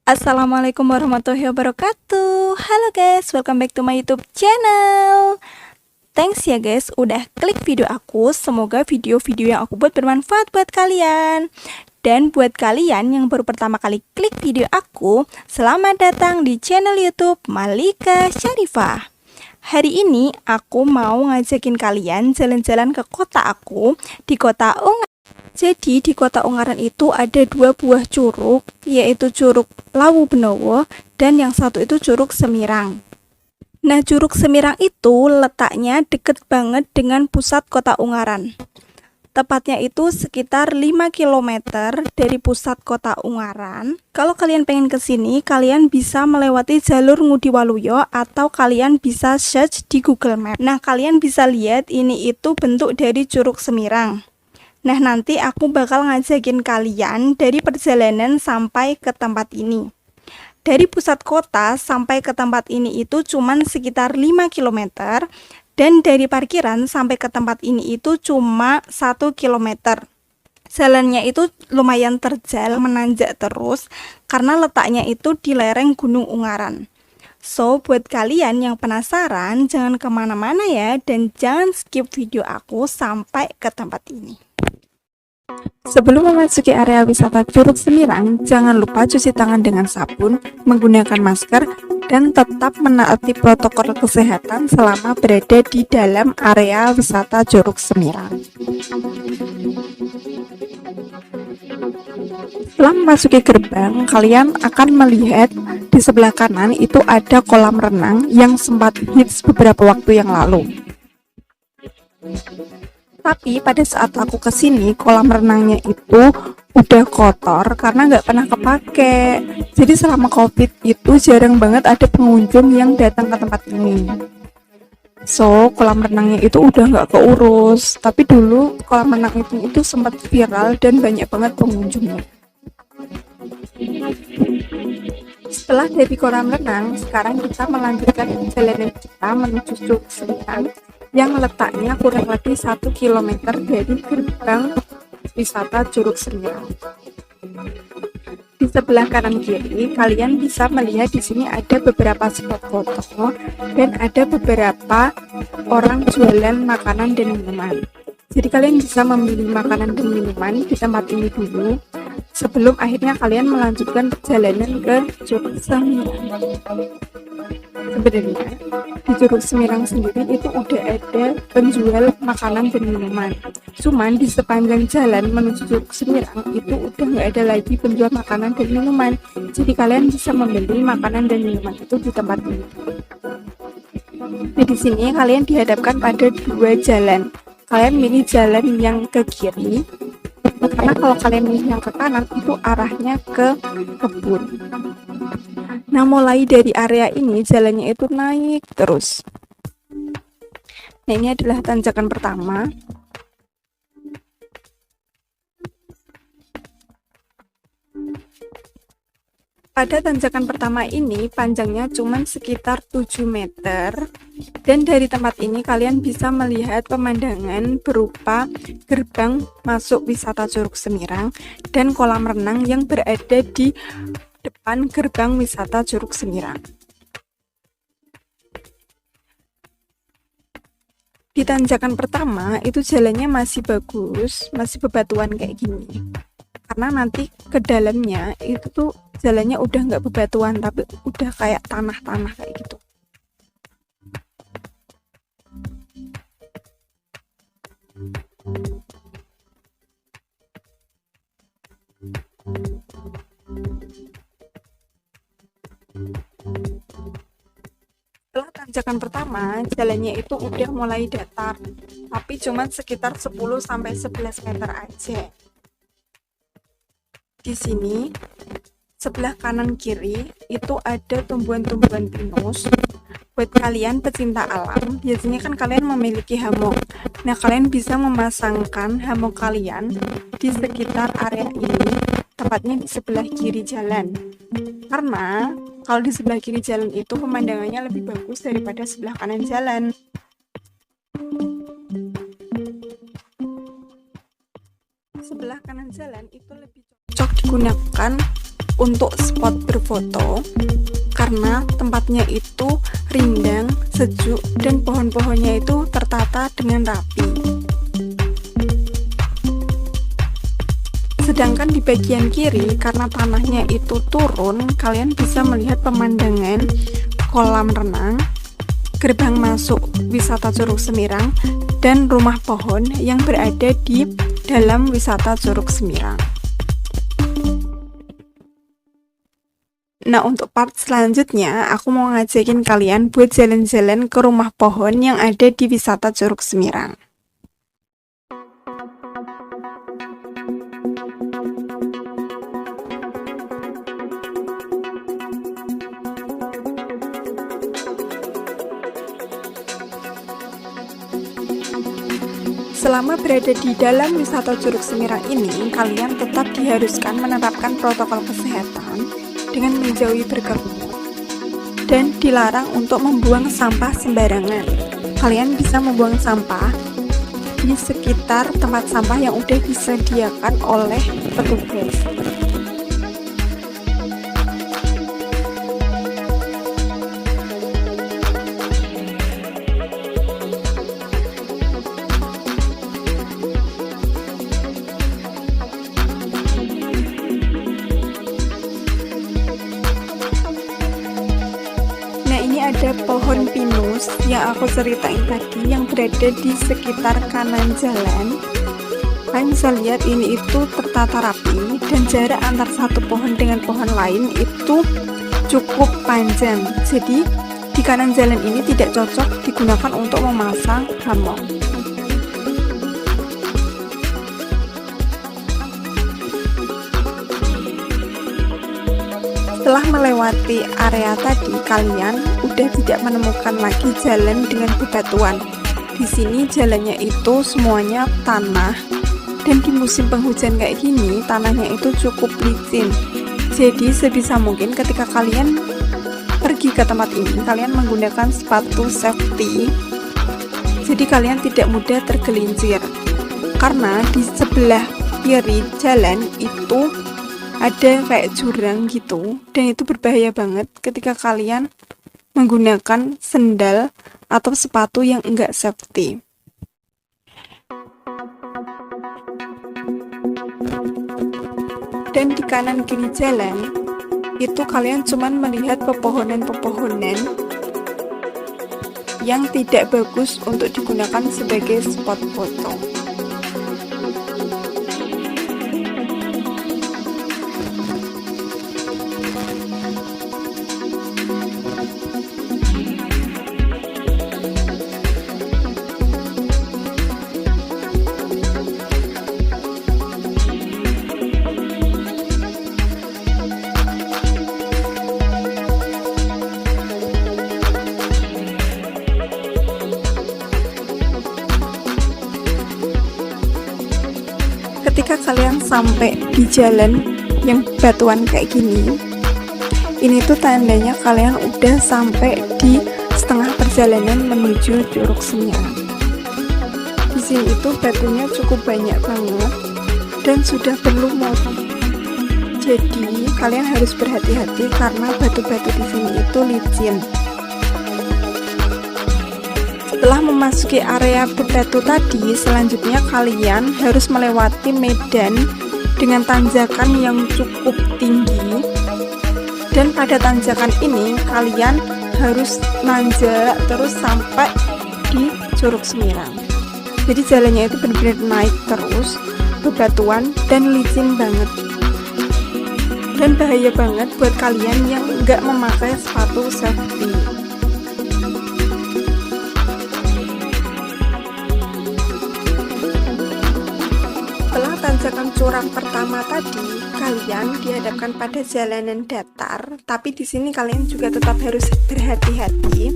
Assalamualaikum warahmatullahi wabarakatuh. Halo guys, welcome back to my YouTube channel. Thanks ya guys udah klik video aku. Semoga video-video yang aku buat bermanfaat buat kalian. Dan buat kalian yang baru pertama kali klik video aku, selamat datang di channel YouTube Malika Syarifah. Hari ini aku mau ngajakin kalian jalan-jalan ke kota aku, di kota Ungaran. Jadi di kota Ungaran itu ada dua buah curug, yaitu Curug Lawu Benowo dan yang satu itu Curug Semirang. Nah, Curug Semirang itu letaknya deket banget dengan pusat kota Ungaran. Tepatnya itu sekitar 5 km dari pusat kota Ungaran. Kalau kalian pengen ke sini, kalian bisa melewati jalur Ngudi Waluyo atau kalian bisa search di Google Map. Nah, kalian bisa lihat ini itu bentuk dari Curug Semirang. Nah, nanti aku bakal ngajakin kalian dari perjalanan sampai ke tempat ini. Dari pusat kota sampai ke tempat ini itu cuman sekitar 5 km. Dan dari parkiran sampai ke tempat ini itu cuma 1 km. Jalannya itu lumayan terjal, menanjak terus, karena letaknya itu di lereng Gunung Ungaran. So, buat kalian yang penasaran, jangan kemana-mana ya, dan jangan skip video aku sampai ke tempat ini. Sebelum memasuki area wisata Curug Semirang, jangan lupa cuci tangan dengan sabun, menggunakan masker, dan tetap menaati protokol kesehatan selama berada di dalam area wisata Curug Semirang. Setelah memasuki gerbang, kalian akan melihat di sebelah kanan itu ada kolam renang yang sempat hits beberapa waktu yang lalu. Tapi pada saat aku kesini, kolam renangnya itu udah kotor karena nggak pernah kepake. Jadi selama COVID itu jarang banget ada pengunjung yang datang ke tempat ini. So, kolam renangnya itu udah nggak keurus. Tapi dulu kolam renang itu sempat viral dan banyak banget pengunjungnya. Setelah dari kolam renang, sekarang kita melanjutkan perjalanan kita menuju Curug Semirang yang letaknya kurang lebih 1 km dari gerbang wisata Curug Semirang. Di sebelah kanan kiri, kalian bisa melihat di sini ada beberapa spot foto dan ada beberapa orang jualan makanan dan minuman. Jadi kalian bisa memilih makanan dan minuman di tempat ini dulu sebelum akhirnya kalian melanjutkan perjalanan ke Curug Semirang. Sebenarnya di Curug Semirang sendiri itu udah ada penjual makanan dan minuman. Cuman di sepanjang jalan menuju Curug Semirang itu udah nggak ada lagi penjual makanan dan minuman. Jadi kalian bisa membeli makanan dan minuman itu di tempat ini. Nah, di sini kalian dihadapkan pada dua jalan. Kalian milih jalan yang ke kiri, karena kalau kalian milih yang ke kanan itu arahnya ke kebun. Nah, mulai dari area ini jalannya itu naik terus. Nah, ini adalah tanjakan pertama. Pada tanjakan pertama ini panjangnya cuma sekitar 7 meter. Dan dari tempat ini kalian bisa melihat pemandangan berupa gerbang masuk wisata Curug Semirang dan kolam renang yang berada di depan gerbang wisata Curug Semirang. Di tanjakan pertama itu jalannya masih bagus, masih bebatuan kayak gini. Karena nanti ke dalamnya itu tuh jalannya udah nggak bebatuan tapi udah kayak tanah-tanah kayak gitu. Setelah tanjakan pertama, jalannya itu udah mulai datar, tapi cuma sekitar 10-11 meter aja. Di sini, sebelah kanan kiri itu ada tumbuhan-tumbuhan pinus. Buat kalian pecinta alam, biasanya kan kalian memiliki hammock. Nah, kalian bisa memasangkan hammock kalian di sekitar area ini, tepatnya di sebelah kiri jalan. Karena kalau di sebelah kiri jalan itu pemandangannya lebih bagus daripada sebelah kanan jalan. Sebelah kanan jalan itu lebih cocok digunakan untuk spot berfoto karena tempatnya itu rindang, sejuk, dan pohon-pohonnya itu tertata dengan rapi. Sedangkan di bagian kiri, karena tanahnya itu turun, kalian bisa melihat pemandangan kolam renang, gerbang masuk wisata Curug Semirang, dan rumah pohon yang berada di dalam wisata Curug Semirang. Nah, untuk part selanjutnya, aku mau ngajakin kalian buat jalan-jalan ke rumah pohon yang ada di wisata Curug Semirang. Selama berada di dalam wisata Curug Semirang ini, kalian tetap diharuskan menerapkan protokol kesehatan dengan menjauhi berkerumun dan dilarang untuk membuang sampah sembarangan. Kalian bisa membuang sampah di sekitar tempat sampah yang udah disediakan oleh petugas. Ada pohon pinus yang aku ceritain tadi yang berada di sekitar kanan jalan. Kalian bisa lihat ini itu tertata rapi dan jarak antar satu pohon dengan pohon lain itu cukup panjang. Jadi di kanan jalan ini tidak cocok digunakan untuk memasang hammock. Setelah melewati area tadi, kalian udah tidak menemukan lagi jalan dengan bebatuan. Di sini jalannya itu semuanya tanah, dan di musim penghujan kayak gini, tanahnya itu cukup licin. Jadi sebisa mungkin ketika kalian pergi ke tempat ini, kalian menggunakan sepatu safety. Jadi kalian tidak mudah tergelincir. Karena di sebelah kiri jalan itu ada kayak jurang gitu, dan itu berbahaya banget ketika kalian menggunakan sendal atau sepatu yang enggak safety. Dan di kanan kiri jalan itu kalian cuman melihat pepohonan-pepohonan yang tidak bagus untuk digunakan sebagai spot foto. Ketika kalian sampai di jalan yang batuan kayak gini, ini tuh tandanya kalian udah sampai di setengah perjalanan menuju Curug Semirang. Di sini itu batunya cukup banyak banget dan sudah perlu motong. Jadi kalian harus berhati-hati karena batu-batu di sini itu licin. Setelah memasuki area bebatu tadi, selanjutnya kalian harus melewati medan dengan tanjakan yang cukup tinggi. Dan pada tanjakan ini kalian harus nanjak terus sampai di Curug Semirang. Jadi jalannya itu benar-benar naik terus, bebatuan dan licin banget. Dan bahaya banget buat kalian yang nggak memakai sepatu safety. Tanjakan curang pertama tadi, kalian dihadapkan pada jalanan datar, tapi di sini kalian juga tetap harus berhati-hati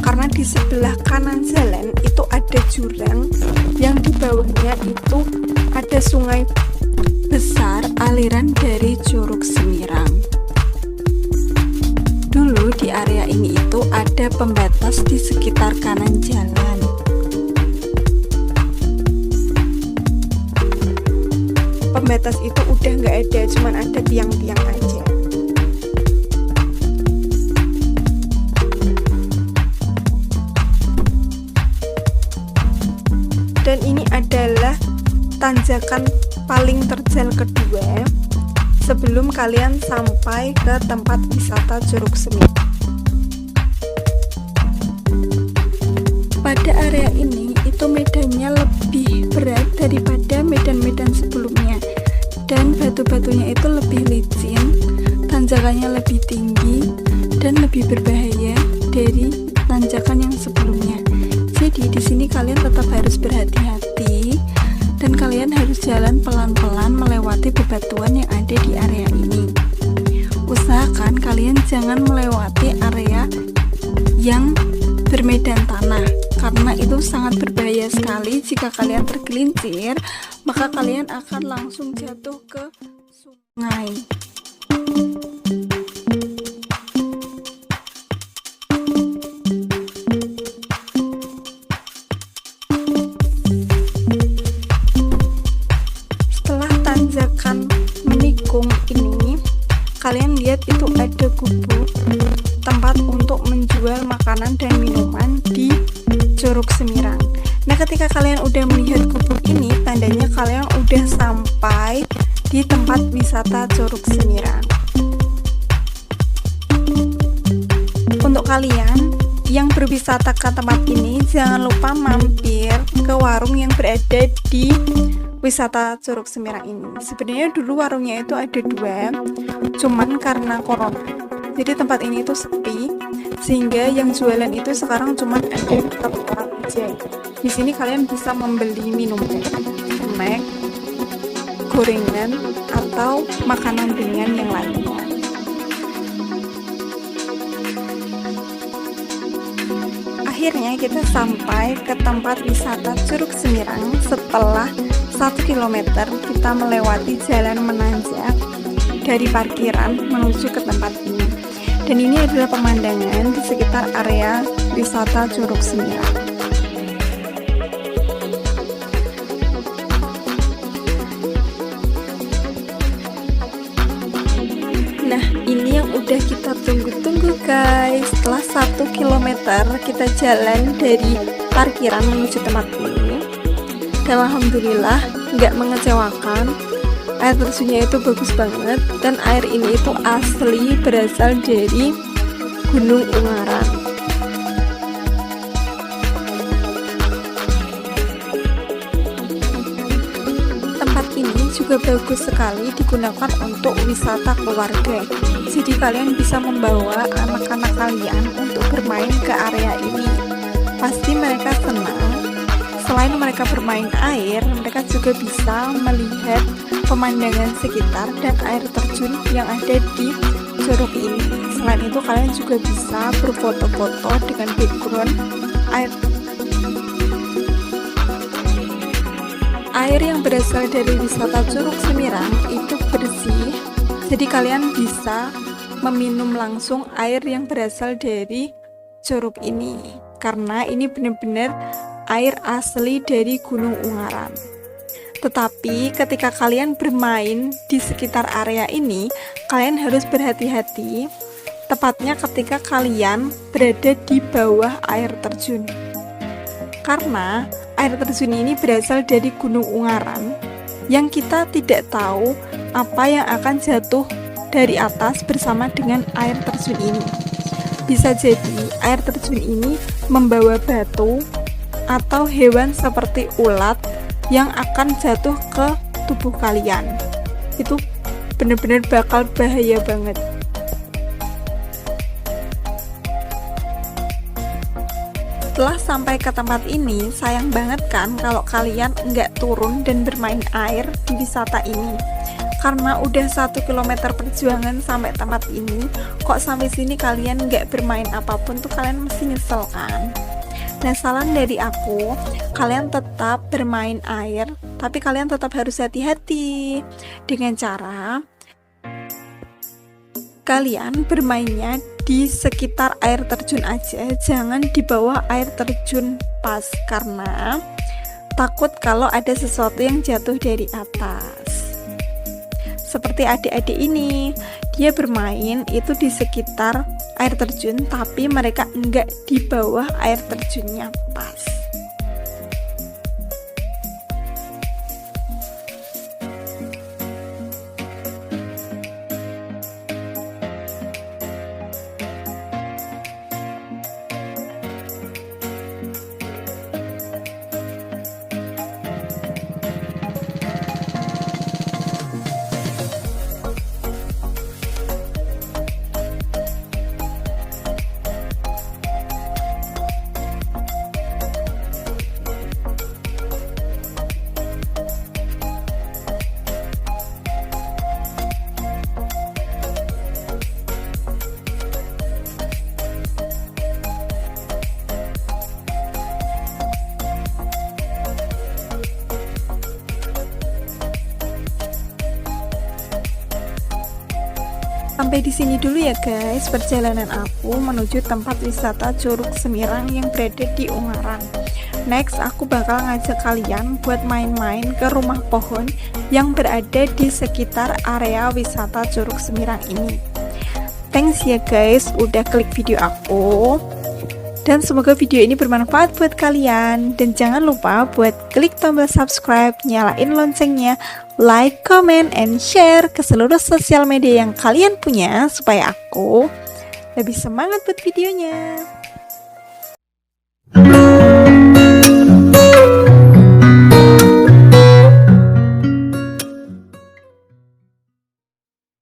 karena di sebelah kanan jalan itu ada jurang yang di bawahnya itu ada sungai besar aliran dari Curug Semirang. Dulu di area ini itu ada pembatas di sekitar kanan jalan. Pembatas itu udah nggak ada, cuman ada tiang-tiang aja. tanjakan paling terjal kedua sebelum kalian sampai ke tempat wisata Curug Semirang. Pada area ini itu medannya lebih berat daripada medan-medan sebelumnya, dan batu-batunya itu lebih licin, tanjakannya lebih tinggi dan lebih berbahaya dari tanjakan yang sebelumnya. Jadi di sini kalian tetap harus berhati-hati dan kalian harus jalan pelan-pelan melewati bebatuan yang ada di area ini. Usahakan kalian jangan melewati area yang bermedan tanah, karena itu sangat berbahaya sekali. Jika kalian tergelincir, maka kalian akan langsung jatuh ke sungai. Setelah tanjakan menikung ini, kalian lihat itu ada gubuk, tempat untuk menjual makanan dan minuman di Curug Semirang. Nah, ketika kalian udah melihat gubuk ini, tandanya kalian udah sampai di tempat wisata Curug Semirang. Untuk kalian yang berwisata ke tempat ini, jangan lupa mampir ke warung yang berada di wisata Curug Semirang ini. Sebenarnya dulu warungnya itu ada 2, cuman karena corona jadi tempat ini itu sepi, sehingga yang jualan itu sekarang cuma ada 1 orang aja. Di sini kalian bisa membeli minuman, snack, gorengan, atau makanan ringan yang lainnya. Akhirnya kita sampai ke tempat wisata Curug Semirang. Setelah 1 km kita melewati jalan menanjak dari parkiran menuju ke tempat ini. Dan ini adalah pemandangan di sekitar area wisata Curug Semirang. Nah, ini yang udah kita tunggu-tunggu guys. Setelah 1 km kita jalan dari parkiran menuju tempat ini, dan alhamdulillah nggak mengecewakan. Air terjunnya itu bagus banget, dan air ini itu asli berasal dari Gunung Ungaran. Tempat ini juga bagus sekali digunakan untuk wisata keluarga. Jadi kalian bisa membawa anak-anak kalian untuk bermain ke area ini. Pasti mereka senang. Selain mereka bermain air, mereka juga bisa melihat pemandangan sekitar dan air terjun yang ada di curug ini. Selain itu kalian juga bisa berfoto-foto dengan background air. Air yang berasal dari wisata Curug Semirang itu bersih, jadi kalian bisa meminum langsung air yang berasal dari curug ini, karena ini benar-benar air asli dari Gunung Ungaran. Tetapi ketika kalian bermain di sekitar area ini, kalian harus berhati-hati, tepatnya ketika kalian berada di bawah air terjun. Karena air terjun ini berasal dari Gunung Ungaran, yang kita tidak tahu apa yang akan jatuh dari atas bersama dengan air terjun ini. Bisa jadi air terjun ini membawa batu atau hewan seperti ulat yang akan jatuh ke tubuh kalian. Itu benar-benar bakal bahaya banget. Setelah sampai ke tempat ini, sayang banget kan kalau kalian nggak turun dan bermain air di wisata ini. Karena udah 1 km perjuangan sampai tempat ini, kok sampai sini kalian nggak bermain apapun tuh kalian mesti nyesel kan. Nah, saran dari aku, kalian tetap bermain air, tapi kalian tetap harus hati-hati dengan cara kalian bermainnya di sekitar air terjun aja, jangan di bawah air terjun pas, karena takut kalau ada sesuatu yang jatuh dari atas. Seperti adik-adik ini, dia bermain itu di sekitar air terjun, tapi mereka enggak di bawah air terjunnya pas. Sampai di sini dulu ya guys perjalanan aku menuju tempat wisata Curug Semirang yang berada di Ungaran. Next aku bakal ngajak kalian buat main-main ke rumah pohon yang berada di sekitar area wisata Curug Semirang ini. Thanks ya guys udah klik video aku. Dan semoga video ini bermanfaat buat kalian. Dan jangan lupa buat klik tombol subscribe, nyalain loncengnya, like, comment, and share ke seluruh sosial media yang kalian punya supaya aku lebih semangat buat videonya.